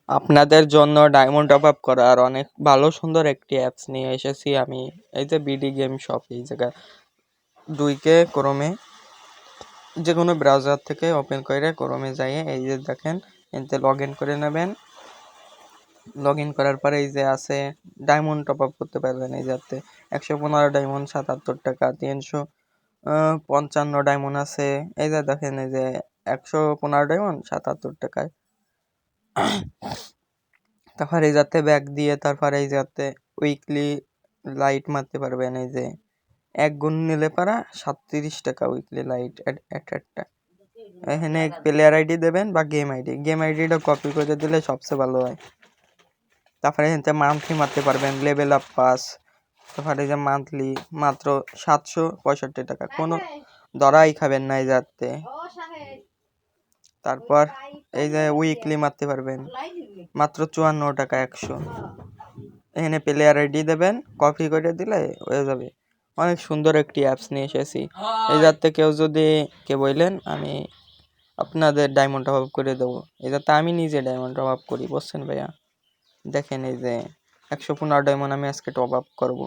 আপনাদের জন্য diamond top up করার অনেক ভালো সুন্দর একটি অ্যাপস নিয়ে এসেছি আমি। এই যে বিডি গেম শপ, এই জায়গায় দুইকে ক্রমে যে কোনো ব্রাউজার থেকে ওপেন করে ক্রমে যাইয়ে এই যে দেখেন এতে লগ ইন করে নেবেন। লগ ইন করার পরে এই যে আছে ডায়মন্ড টপ আপ করতে পারবেন। এই যাতে 115 ডায়মন্ড 77 টাকা, 355 ডায়মন্ড আছে। এই যে দেখেন এই যে 115 ডায়মন্ড 77 টাকায়। তারপর এই যাতে ব্যাগ দিয়ে তারপর এই যাতে উইকলি লাইট মারতে পারবেন। এই যে এক গুণ নিলে পারা 37 টাকা উইকলি লাইট একটা। এখানে প্লেয়ার আইডি দেবেন বা গেম আইডিটা কপি করে দিলে সবচেয়ে ভালো হয়। তারপরে এখানে মান্থলি মারতে পারবেন, লেভেল আপ পাস। তারপরে এই যে মান্থলি মাত্র 765 টাকা, কোনো ধরাই খাবেন না এই যাতে। তারপর এই যে উইকলি মারতে পারবেন মাত্র 54 টাকা 100। এখানে প্লেয়ার আইডি দেবেন, কপি করে দিলে হয়ে যাবে। অনেক সুন্দর একটি অ্যাপস নিয়ে এসেছি। এই যাতে কেউ যদি বললেন আমি আপনাদের ডায়মন্ড টপ আপ করে দেবো। এই যাতে আমি নিজে ডায়মন্ড টপ আপ করি, বুঝছেন ভাইয়া? দেখেন এই যে 115 ডায়মন্ড আমি আজকে টপ আপ করবো।